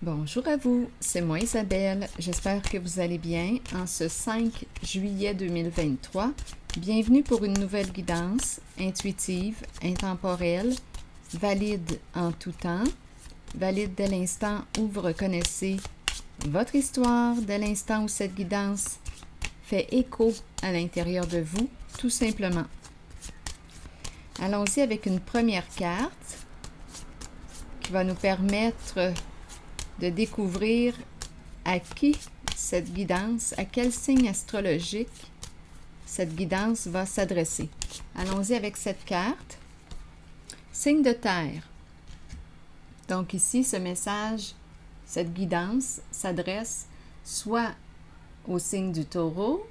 Bonjour à vous, c'est moi Isabelle. J'espère que vous allez bien en ce 5 juillet 2023. Bienvenue pour une nouvelle guidance intuitive, intemporelle, valide en tout temps, valide dès l'instant où vous reconnaissez votre histoire, dès l'instant où cette guidance fait écho à l'intérieur de vous, tout simplement. Allons-y avec une première carte qui va nous permettre de découvrir à qui cette guidance, à quel signe astrologique cette guidance va s'adresser. Allons-y avec cette carte. Signe de terre. Donc ici, ce message, cette guidance s'adresse soit au signe du Taureau,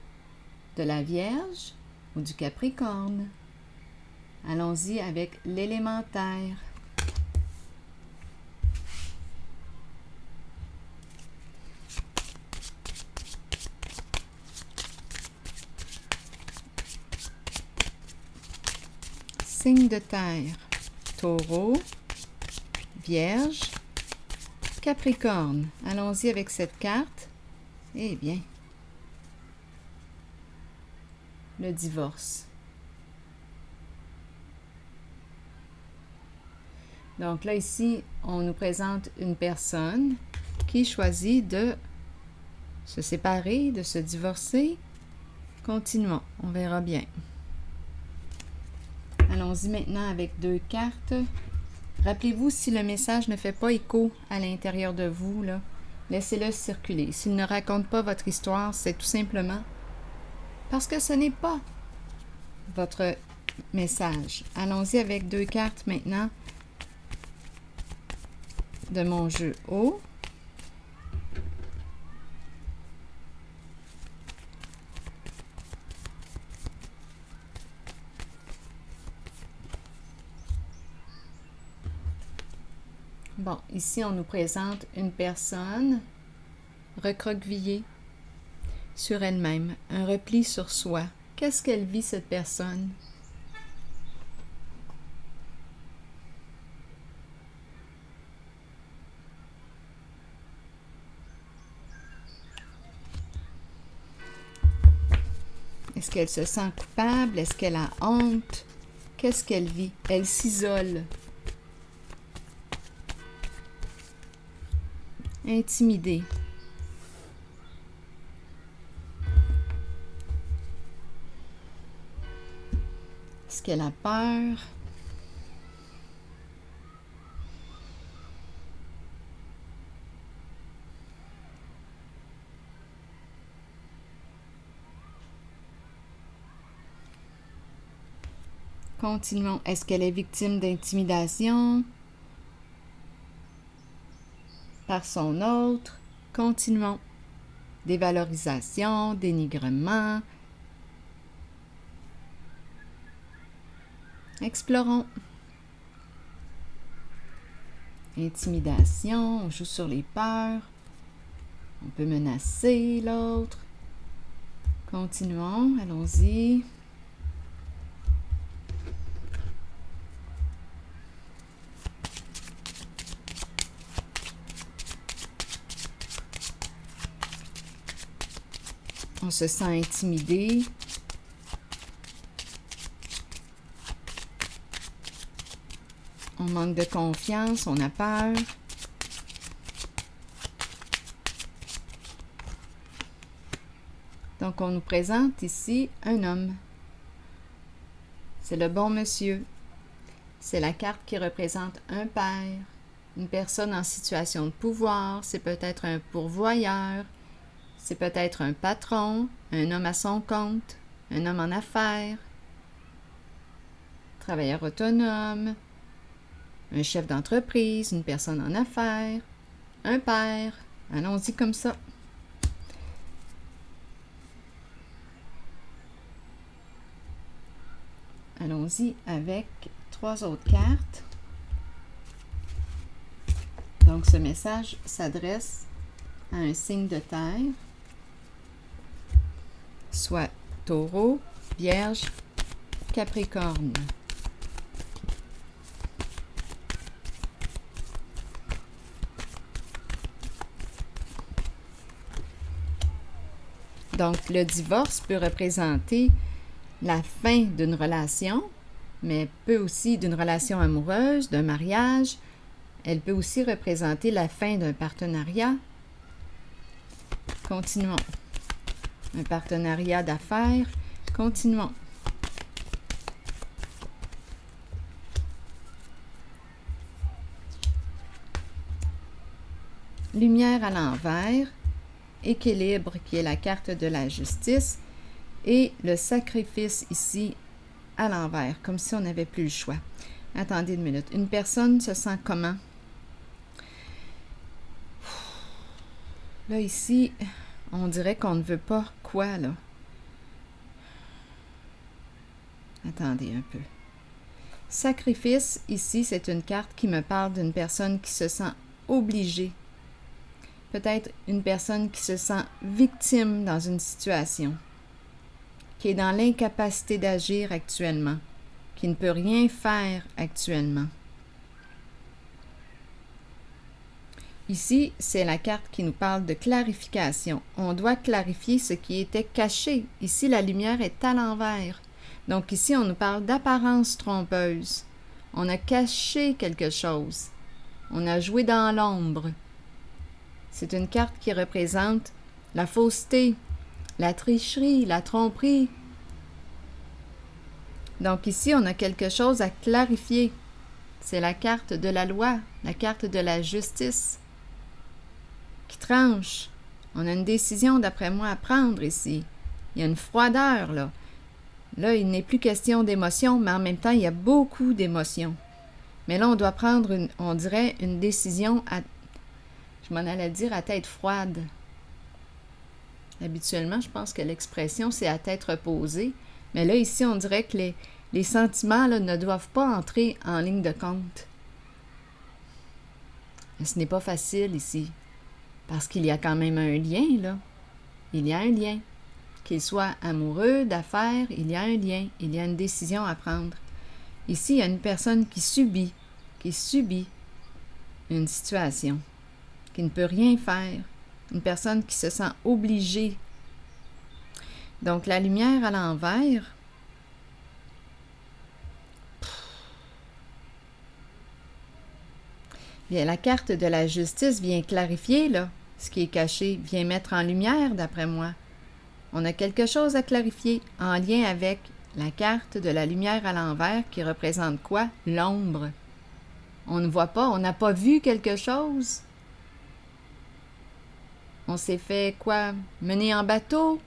de la Vierge ou du Capricorne. Allons-y avec l'élément terre. Signe de terre, Taureau, Vierge, Capricorne. Allons-y avec cette carte. Eh bien, le divorce. Donc là, ici, on nous présente une personne qui choisit de se séparer, de se divorcer. Continuons, on verra bien. Allons-y maintenant avec deux cartes. Rappelez-vous, si le message ne fait pas écho à l'intérieur de vous, là, laissez-le circuler. S'il ne raconte pas votre histoire, c'est tout simplement parce que ce n'est pas votre message. Allons-y avec deux cartes maintenant de mon jeu haut. Bon, ici, on nous présente une personne recroquevillée sur elle-même, un repli sur soi. Qu'est-ce qu'elle vit, cette personne? Est-ce qu'elle se sent coupable? Est-ce qu'elle a honte? Qu'est-ce qu'elle vit? Elle s'isole. Intimidée. Est-ce qu'elle a peur? Continuons. Est-ce qu'elle est victime d'intimidation par son autre? Continuons. Dévalorisation, dénigrement. Explorons. Intimidation, on joue sur les peurs. On peut menacer l'autre. Continuons, allons-y. On se sent intimidé. On manque de confiance, on a peur. Donc, on nous présente ici un homme. C'est le bon monsieur. C'est la carte qui représente un père, une personne en situation de pouvoir. C'est peut-être un pourvoyeur. C'est peut-être un patron, un homme à son compte, un homme en affaires, travailleur autonome, un chef d'entreprise, une personne en affaires, un père. Allons-y comme ça. Allons-y avec trois autres cartes. Donc, ce message s'adresse à un signe de terre, soit Taureau, Vierge, Capricorne. Donc, le divorce peut représenter la fin d'une relation, mais peut aussi d'une relation amoureuse, d'un mariage. Elle peut aussi représenter la fin d'un partenariat. Continuons. Un partenariat d'affaires. Continuons. Lumière à l'envers. Équilibre, qui est la carte de la justice. Et le sacrifice ici à l'envers, comme si on n'avait plus le choix. Attendez une minute. Une personne se sent comment? Là, ici, on dirait qu'on ne veut pas quoi, là? Attendez un peu. Sacrifice, ici, c'est une carte qui me parle d'une personne qui se sent obligée. Peut-être une personne qui se sent victime dans une situation, qui est dans l'incapacité d'agir actuellement, qui ne peut rien faire actuellement. Ici, c'est la carte qui nous parle de clarification. On doit clarifier ce qui était caché. Ici, la lumière est à l'envers. Donc ici, on nous parle d'apparence trompeuse. On a caché quelque chose. On a joué dans l'ombre. C'est une carte qui représente la fausseté, la tricherie, la tromperie. Donc ici, on a quelque chose à clarifier. C'est la carte de la loi, la carte de la justice qui tranche. On a une décision, d'après moi, à prendre ici. Il y a une froideur, là. Là, il n'est plus question d'émotion, mais en même temps, il y a beaucoup d'émotions. Mais là, on doit prendre, on dirait, une décision à... Je m'en allais dire à tête froide. Habituellement, je pense que l'expression, c'est à tête reposée. Mais là, ici, on dirait que les sentiments là, ne doivent pas entrer en ligne de compte. Et ce n'est pas facile ici. Parce qu'il y a quand même un lien, là. Il y a un lien. Qu'il soit amoureux, d'affaires, il y a un lien. Il y a une décision à prendre. Ici, il y a une personne qui subit une situation, qui ne peut rien faire. Une personne qui se sent obligée. Donc, la lumière à l'envers, bien, la carte de la justice vient clarifier, là, ce qui est caché, vient mettre en lumière, d'après moi. On a quelque chose à clarifier en lien avec la carte de la lumière à l'envers qui représente quoi? L'ombre. On ne voit pas, on n'a pas vu quelque chose. On s'est fait quoi? Mener en bateau.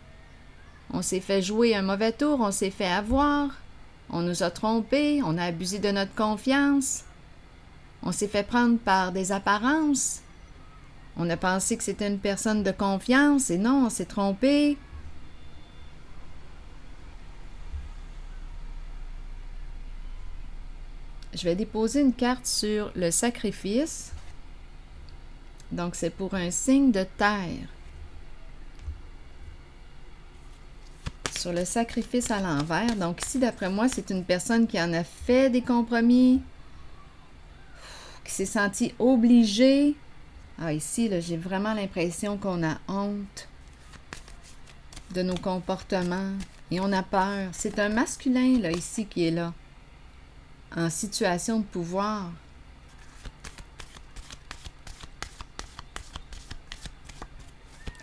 On s'est fait jouer un mauvais tour, on s'est fait avoir. On nous a trompés, on a abusé de notre confiance. On s'est fait prendre par des apparences. On a pensé que c'était une personne de confiance et non, on s'est trompé. Je vais déposer une carte sur le sacrifice. Donc, c'est pour un signe de terre. Sur le sacrifice à l'envers. Donc, ici, d'après moi, c'est une personne qui en a fait des compromis, qui s'est sentie obligée. Ah, ici, là, j'ai vraiment l'impression qu'on a honte de nos comportements et on a peur. C'est un masculin, là, ici, qui est là, en situation de pouvoir.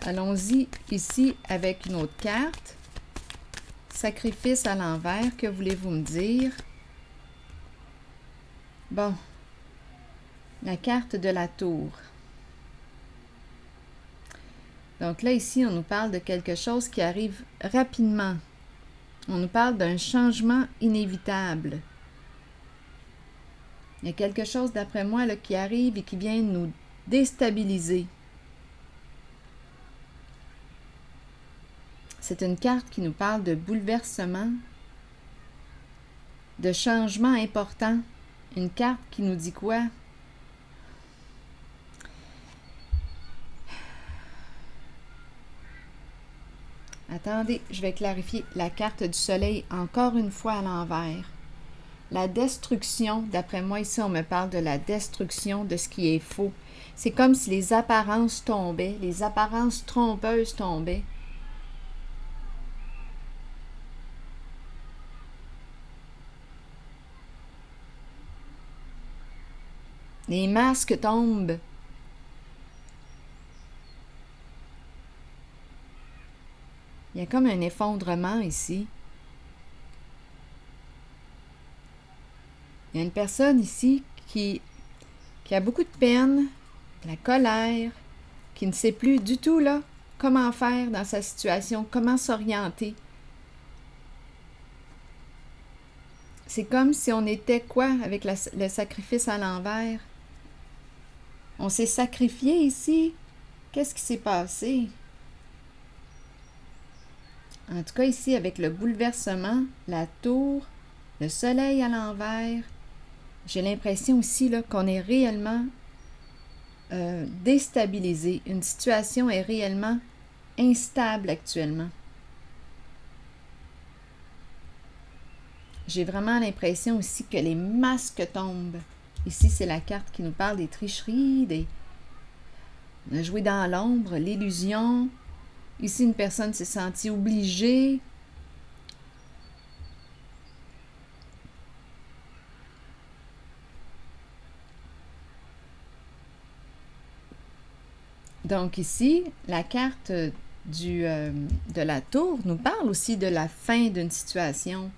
Allons-y ici avec une autre carte. Sacrifice à l'envers, que voulez-vous me dire? Bon, la carte de la tour. Donc là, ici, on nous parle de quelque chose qui arrive rapidement. On nous parle d'un changement inévitable. Il y a quelque chose, d'après moi, là, qui arrive et qui vient nous déstabiliser. C'est une carte qui nous parle de bouleversement, de changement important. Une carte qui nous dit quoi? Attendez, je vais clarifier la carte du soleil encore une fois à l'envers. La destruction, d'après moi, ici, on me parle de la destruction de ce qui est faux. C'est comme si les apparences tombaient, les apparences trompeuses tombaient. Les masques tombent. Il y a comme un effondrement ici. Il y a une personne ici qui a beaucoup de peine, de la colère, qui ne sait plus du tout là comment faire dans sa situation, comment s'orienter. C'est comme si on était quoi avec le sacrifice à l'envers? On s'est sacrifié ici. Qu'est-ce qui s'est passé? En tout cas, ici, avec le bouleversement, la tour, le soleil à l'envers, j'ai l'impression aussi là, qu'on est réellement déstabilisé. Une situation est réellement instable actuellement. J'ai vraiment l'impression aussi que les masques tombent. Ici, c'est la carte qui nous parle des tricheries, on a joué dans l'ombre, l'illusion. Ici, une personne s'est sentie obligée. Donc ici, la carte de la tour nous parle aussi de la fin d'une situation.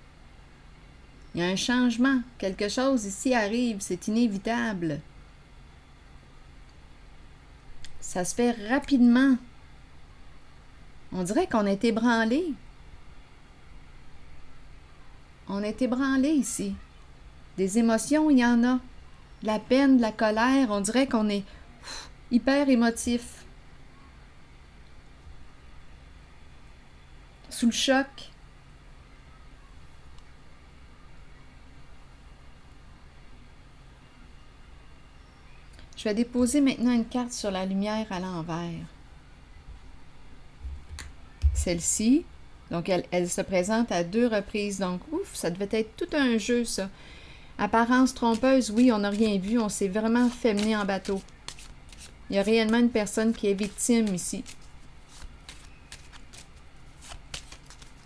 Il y a un changement. Quelque chose ici arrive, c'est inévitable. Ça se fait rapidement. On dirait qu'on est ébranlé. On est ébranlé ici. Des émotions, il y en a. De la peine, de la colère, on dirait qu'on est hyper émotif. Sous le choc. Je vais déposer maintenant une carte sur la lumière à l'envers. Celle-ci, donc elle se présente à 2 reprises. Donc, ouf, ça devait être tout un jeu, ça. Apparence trompeuse, oui, on n'a rien vu. On s'est vraiment fait mener en bateau. Il y a réellement une personne qui est victime ici.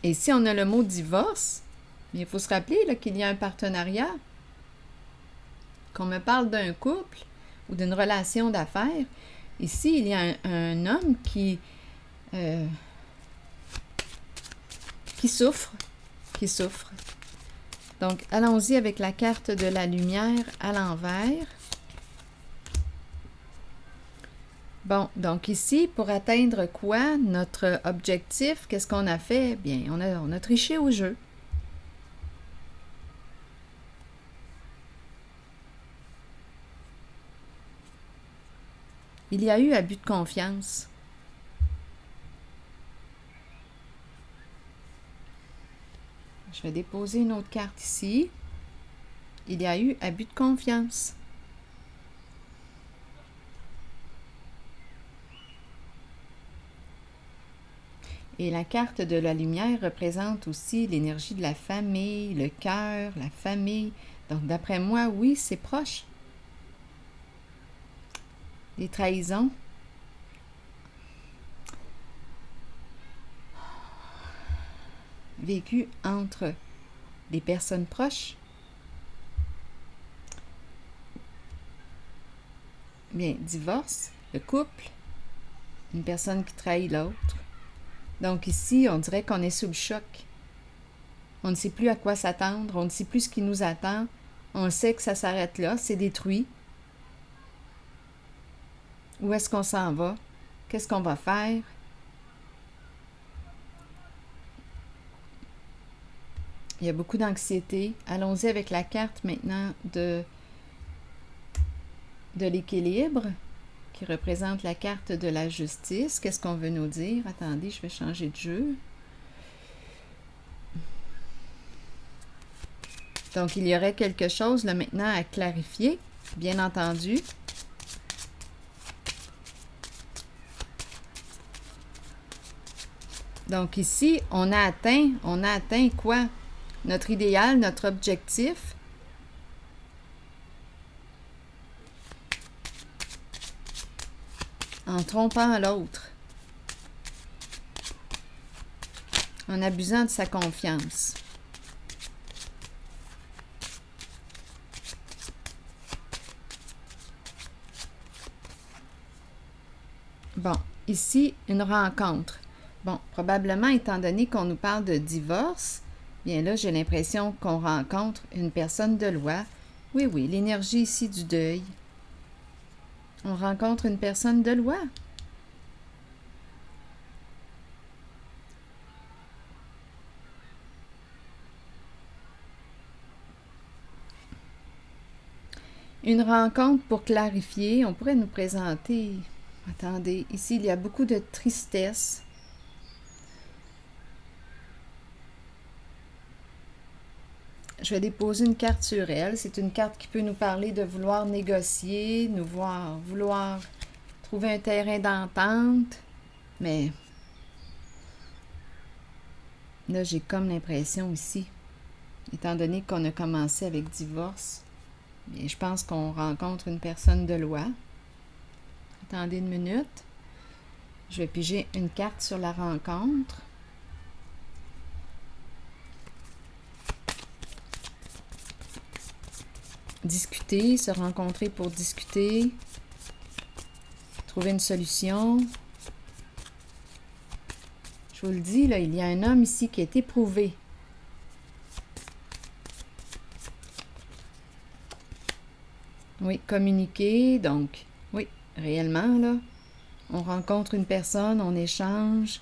Et ici, on a le mot divorce. Mais il faut se rappeler là, qu'il y a un partenariat. Qu'on me parle d'un couple ou d'une relation d'affaires. Ici, il y a un homme qui souffre. Donc, allons-y avec la carte de la lumière à l'envers. Bon, donc ici, pour atteindre quoi? Notre objectif, qu'est-ce qu'on a fait? Bien, on a triché au jeu. Il y a eu abus de confiance. Je vais déposer une autre carte ici. Il y a eu abus de confiance. Et la carte de la lumière représente aussi l'énergie de la famille, le cœur, la famille. Donc, d'après moi, oui, c'est proche. Des trahisons. Vécues entre des personnes proches. Bien, divorce, le couple, une personne qui trahit l'autre. Donc ici, on dirait qu'on est sous le choc. On ne sait plus à quoi s'attendre, on ne sait plus ce qui nous attend. On sait que ça s'arrête là, c'est détruit. Où est-ce qu'on s'en va? Qu'est-ce qu'on va faire? Il y a beaucoup d'anxiété. Allons-y avec la carte maintenant de l'équilibre, qui représente la carte de la justice. Qu'est-ce qu'on veut nous dire? Attendez, je vais changer de jeu. Donc, il y aurait quelque chose là maintenant à clarifier, bien entendu. Donc ici, on a atteint quoi? Notre idéal, notre objectif. En trompant l'autre. En abusant de sa confiance. Bon, ici, une rencontre. Bon, probablement, étant donné qu'on nous parle de divorce, bien là, j'ai l'impression qu'on rencontre une personne de loi. Oui, oui, l'énergie ici du deuil. On rencontre une personne de loi. Une rencontre pour clarifier. On pourrait nous présenter... Attendez, ici, il y a beaucoup de tristesse. Je vais déposer une carte sur elle. C'est une carte qui peut nous parler de vouloir négocier, vouloir trouver un terrain d'entente. Mais là, j'ai comme l'impression ici, étant donné qu'on a commencé avec divorce, bien, je pense qu'on rencontre une personne de loi. Attendez une minute. Je vais piger une carte sur la rencontre. Discuter, se rencontrer pour discuter, trouver une solution. Je vous le dis, là, il y a un homme ici qui est éprouvé. Oui, communiquer, donc, oui, réellement, là, on rencontre une personne, on échange.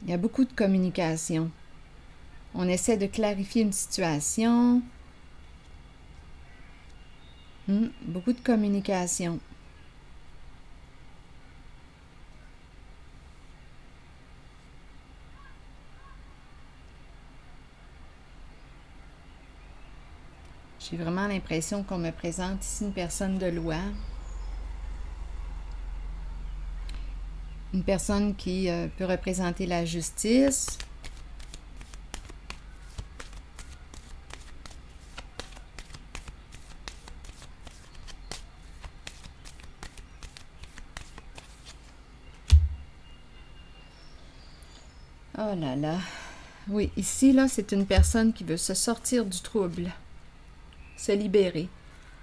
Il y a beaucoup de communication. On essaie de clarifier une situation. Beaucoup de communication. J'ai vraiment l'impression qu'on me présente ici une personne de loi. Une personne qui peut représenter la justice. Oh là là. Oui, ici, là, c'est une personne qui veut se sortir du trouble. Se libérer.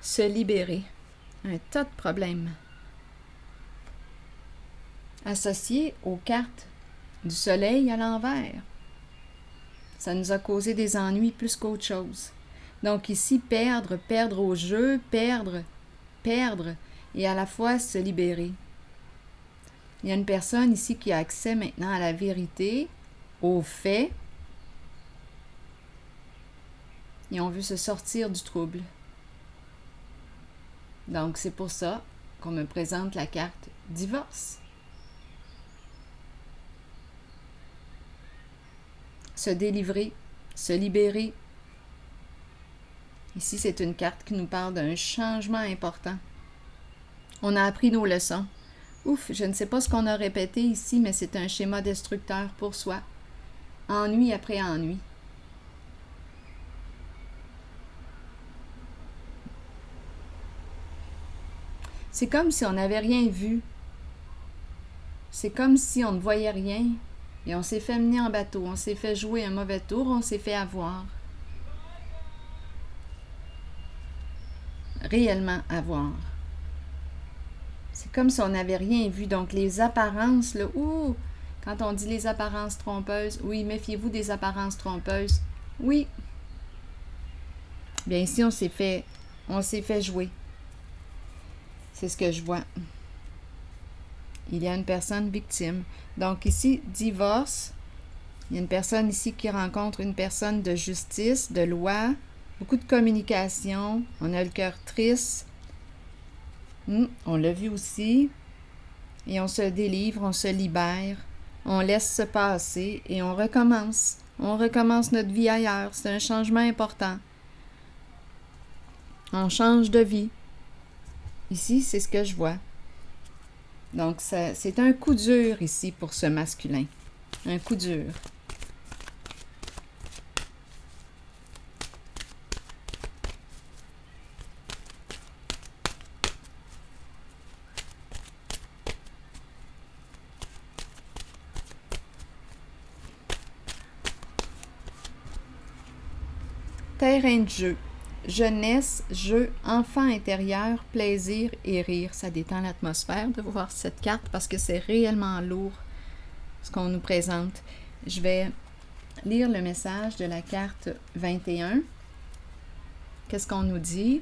Se libérer. Un tas de problèmes. Associé aux cartes du soleil à l'envers. Ça nous a causé des ennuis plus qu'autre chose. Donc ici, perdre, perdre au jeu, perdre, et à la fois se libérer. Il y a une personne ici qui a accès maintenant à la vérité, aux faits, et on veut se sortir du trouble. Donc c'est pour ça qu'on me présente la carte divorce. Se délivrer, se libérer. Ici, c'est une carte qui nous parle d'un changement important. On a appris nos leçons. Ouf, je ne sais pas ce qu'on a répété ici, mais c'est un schéma destructeur pour soi. Ennui après ennui. C'est comme si on n'avait rien vu. C'est comme si on ne voyait rien. Et on s'est fait mener en bateau, on s'est fait jouer un mauvais tour, on s'est fait avoir. Réellement avoir. C'est comme si on n'avait rien vu. Donc les apparences, là, quand on dit les apparences trompeuses, oui, méfiez-vous des apparences trompeuses. Oui. Bien ici, on s'est fait jouer. C'est ce que je vois. Il y a une personne victime. Donc ici, divorce. Il y a une personne ici qui rencontre une personne de justice, de loi. Beaucoup de communication. On a le cœur triste. On l'a vu aussi. Et on se délivre, on se libère. On laisse se passer et on recommence. On recommence notre vie ailleurs. C'est un changement important. On change de vie. Ici, c'est ce que je vois. Donc, c'est un coup dur ici pour ce masculin. Un coup dur. Terrain de jeu. jeunesse, jeu, enfant intérieur, plaisir et rire. Ça détend l'atmosphère de voir cette carte parce que c'est réellement lourd ce qu'on nous présente. Je vais lire le message de la carte 21. Qu'est-ce qu'on nous dit?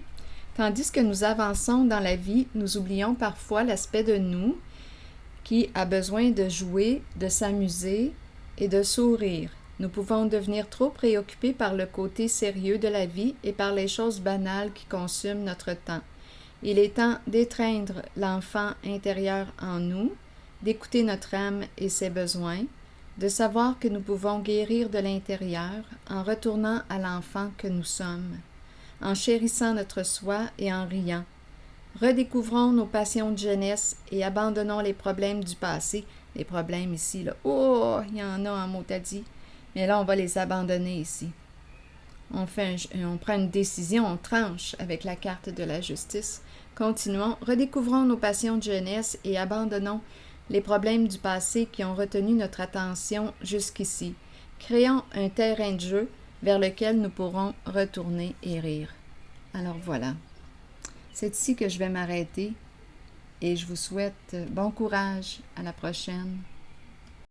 Tandis que nous avançons dans la vie, nous oublions parfois l'aspect de nous qui a besoin de jouer, de s'amuser et de sourire. Nous pouvons devenir trop préoccupés par le côté sérieux de la vie et par les choses banales qui consument notre temps. Il est temps d'étreindre l'enfant intérieur en nous, d'écouter notre âme et ses besoins, de savoir que nous pouvons guérir de l'intérieur en retournant à l'enfant que nous sommes, en chérissant notre soi et en riant. Redécouvrons nos passions de jeunesse et abandonnons les problèmes du passé. Les problèmes ici, là, oh, il y en a en mot à dit. Mais là, on va les abandonner ici. On prend une décision, on tranche avec la carte de la justice. Continuons, redécouvrons nos passions de jeunesse et abandonnons les problèmes du passé qui ont retenu notre attention jusqu'ici. Créons un terrain de jeu vers lequel nous pourrons retourner et rire. Alors voilà, c'est ici que je vais m'arrêter et je vous souhaite bon courage. À la prochaine.